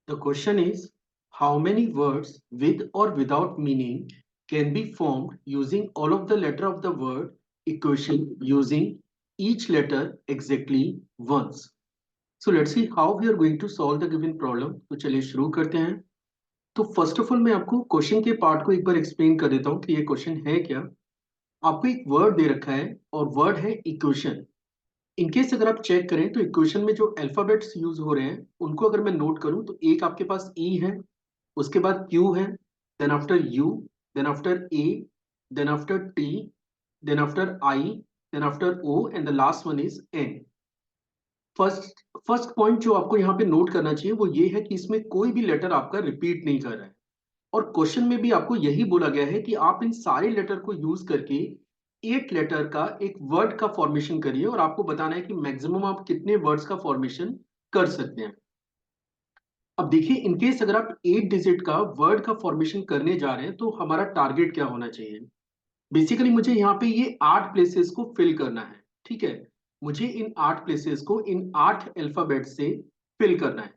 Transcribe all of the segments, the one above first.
The question is, how many words with or without meaning can be formed using all of the letter of the word equation using each letter exactly once? So let's see how we are going to solve the given problem. तो चलिए शुरू करते हैं। तो first of all मैं आपको question के part को एक बार एक्सप्लेन कर देता हूँ कि ये क्वेश्चन है क्या। आपको एक वर्ड दे रखा है और वर्ड है इक्वेशन। इनकेस अगर आप चेक करें तो इक्वेशन में जो अल्फाबेट्स यूज हो रहे हैं उनको अगर मैं नोट करूं तो एक आपके पास ई है, उसके बाद क्यू है, then after U, then after A, then after T, then after I, then after O and the last one is N. First first point जो आपको यहाँ पे नोट करना चाहिए वो ये है कि इसमें कोई भी लेटर आपका रिपीट नहीं कर रहा है। और क्वेश्चन में भी आपको यही बोला गया है कि आप इन सारे लेटर को यूज करके 8 लेटर का एक वर्ड का फॉर्मेशन करिए और आपको बताना है कि मैक्सिमम आप कितने वर्ड्स का फॉर्मेशन कर सकते हैं। अब देखिए, इनकेस अगर आप 8 डिजिट का वर्ड का फॉर्मेशन करने जा रहे हैं तो हमारा टारगेट क्या होना चाहिए। बेसिकली मुझे यहाँ पे ये 8 प्लेसेस को फिल करना है। ठीक है, मुझे इन 8 प्लेसेस को इन 8 अल्फाबेट से फिल करना है।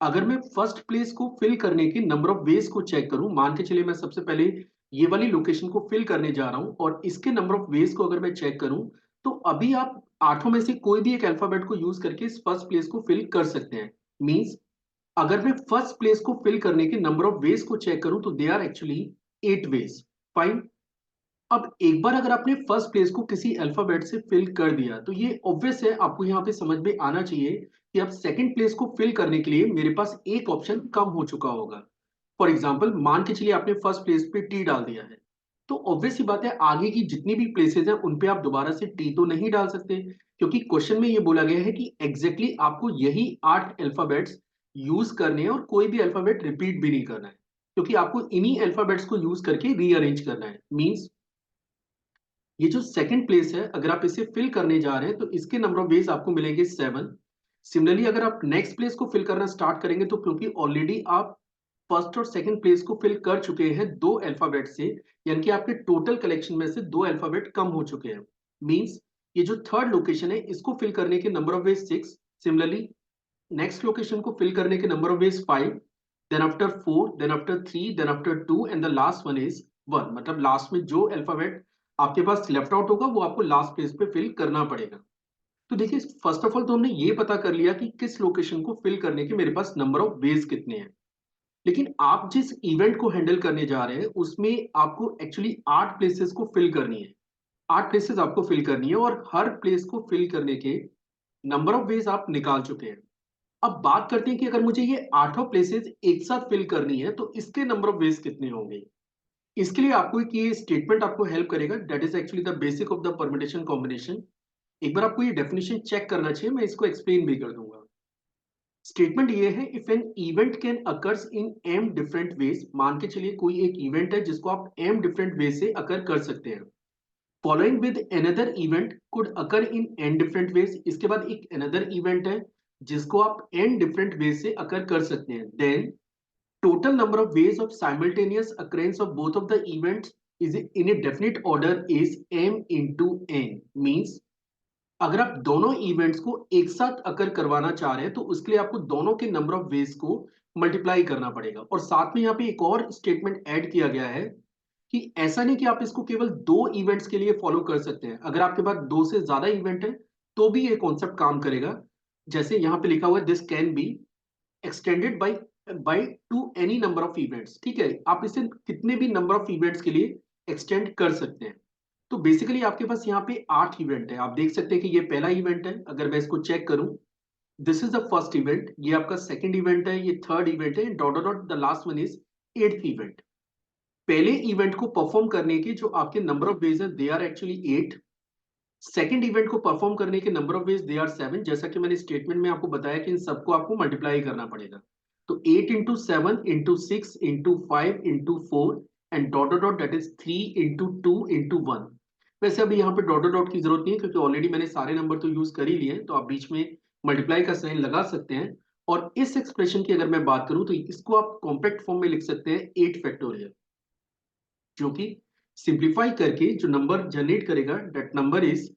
अगर मैं फर्स्ट प्लेस को फिल करने के नंबर ऑफ वेज को चेक करूं, मान के चलिए मैं सबसे पहले ये वाली लोकेशन को फिल करने जा रहा हूं और इसके नंबर ऑफ वेज को अगर मैं चेक करूं तो अभी आप आठों में से कोई भी एक अल्फाबेट को यूज करके इस फर्स्ट प्लेस को फिल कर सकते हैं। मींस अगर मैं फर्स्ट प्लेस को फिल करने के नंबर ऑफ वेज को चेक करूं तो they are actually 8 ways. Fine. अब एक बार अगर आपने फर्स्ट प्लेस को किसी अल्फाबेट से फिल कर दिया तो ये ऑब्वियस है, आपको यहाँ पे समझ में आना चाहिए कि अब सेकंड प्लेस को फिल करने के लिए मेरे पास एक ऑप्शन कम हो चुका होगा। फॉर एग्जाम्पल मान के चलिए आपने फर्स्ट प्लेस पे टी डाल दिया है, तो ऑब्वियस सी बात है आगे की जितनी भी प्लेसेस हैं उन पे आप दोबारा से टी तो नहीं डाल सकते, क्योंकि क्वेश्चन में ये बोला गया है कि एग्जैक्टली exactly आपको यही 8 अल्फाबेट्स यूज करने हैं और कोई भी अल्फाबेट रिपीट भी नहीं करना है, क्योंकि आपको इन्हीं अल्फाबेट्स को यूज करके रीअरेंज करना है। मीन्स ये जो सेकंड प्लेस है अगर आप इसे फिल करने जा रहे हैं तो इसके नंबर ऑफ वेज आपको मिलेंगे 7। सिमिलरली अगर आप नेक्स्ट प्लेस को फिल करना स्टार्ट करेंगे तो क्योंकि ऑलरेडी आप फर्स्ट और सेकंड प्लेस को फिल कर चुके हैं 2 अल्फाबेट से, यानी कि आपके टोटल कलेक्शन में से 2 अल्फाबेट कम हो चुके हैं। मींस ये जो थर्ड लोकेशन है इसको फिल करने के number of ways 6। Similarly next location को फिल करने के number of ways 5, then after 4, then after 3, then after 2 and the last one is 1। मतलब लास्ट में जो अल्फाबेट आपके पास लेफ्ट आउट होगा वो आपको लास्ट पेज पे फिल करना पड़ेगा। तो देखिए, फर्स्ट ऑफ ऑल तो हमने ये पता कर लिया कि किस लोकेशन को फिल करने के मेरे पास नंबर ऑफ वेज कितने हैं। लेकिन आप जिस इवेंट को हैंडल करने जा रहे हैं उसमें आपको एक्चुअली 8 प्लेसेस को फिल करनी है। 8 प्लेसेस आपको फिल करनी है और हर प्लेस को फिल करने के नंबर ऑफ वेज आप निकाल चुके हैं। अब बात करते हैं कि अगर मुझे ये आठों प्लेसेस एक साथ फिल करनी है तो इसके नंबर ऑफ वेज कितने होंगे। इसके लिए आपको एक ये स्टेटमेंट आपको हेल्प करेगा, that is actually the basic of the permutation combination. एक बार आपको ये डेफिनेशन चेक करना चाहिए, मैं इसको एक्सप्लेन भी कर दूंगा। स्टेटमेंट ये है, if an event can occurs in am different ways. मान के चलिए कोई एक इवेंट है जिसको आप एम डिफरेंट वे से अकर कर सकते हैं। Following with another event could occur in an different ways. इसके बाद एक अनदर इवेंट है जिसको आप एन डिफरेंट वे से अकर कर सकते हैं। Then total number of ways of simultaneous occurrence of both of the events is in a definite order is m into n। means अगर आप दोनों इवेंट्स को एक साथ अकर करवाना चाह रहे हैं तो उसके लिए आपको दोनों के नंबर ऑफ वेज को मल्टीप्लाई करना पड़ेगा। और साथ में यहाँ पे एक और स्टेटमेंट ऐड किया गया है कि ऐसा नहीं कि आप इसको केवल 2 इवेंट्स के लिए फॉलो कर सकते हैं। अगर आपके पास 2 से ज्यादा इवेंट है तो भी ये कॉन्सेप्ट काम करेगा। जैसे यहाँ पे लिखा हुआ है, this can be extended by two any number of events. ठीक है, आप इसे कितने भी नंबर ऑफ इवेंट्स के लिए एक्सटेंड कर सकते हैं। तो बेसिकली आपके पास यहाँ पे 8 इवेंट है। आप देख सकते हैं कि ये पहला इवेंट है, अगर मैं इसको चेक करूं, this is the first event, ये आपका सेकंड इवेंट है, ये थर्ड इवेंट है, dot dot dot the last one is 8th event. पहले इवेंट को परफॉर्म करने के जो आपके नंबर ऑफ वेज है they are actually 8। Second event को परफॉर्म करने के number of ways they are 7। जैसा कि मैंने स्टेटमेंट में आपको बताया कि इन सबको आपको मल्टीप्लाई करना पड़ेगा। तो 8 into 7 into 6 into 5 into 4 and dot dot dot that is 3 into 2 into 1। वैसे अभी यहाँ पे डॉट डॉट डॉट की जरूरत नहीं है क्योंकि ऑलरेडी मैंने सारे नंबर तो यूज कर ही लिए हैं, तो आप बीच में मल्टीप्लाई का साइन लगा सकते हैं। और इस एक्सप्रेशन की अगर मैं बात करूं तो इसको आप कॉम्पैक्ट फॉर्म में लिख सकते हैं 8 फैक्टोरियल, जो कि सिंप्लीफाई करके जो नंबर जनरेट करेगा that number is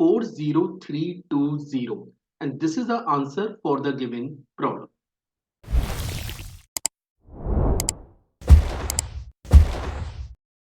40320। And this is the answer for the given problem.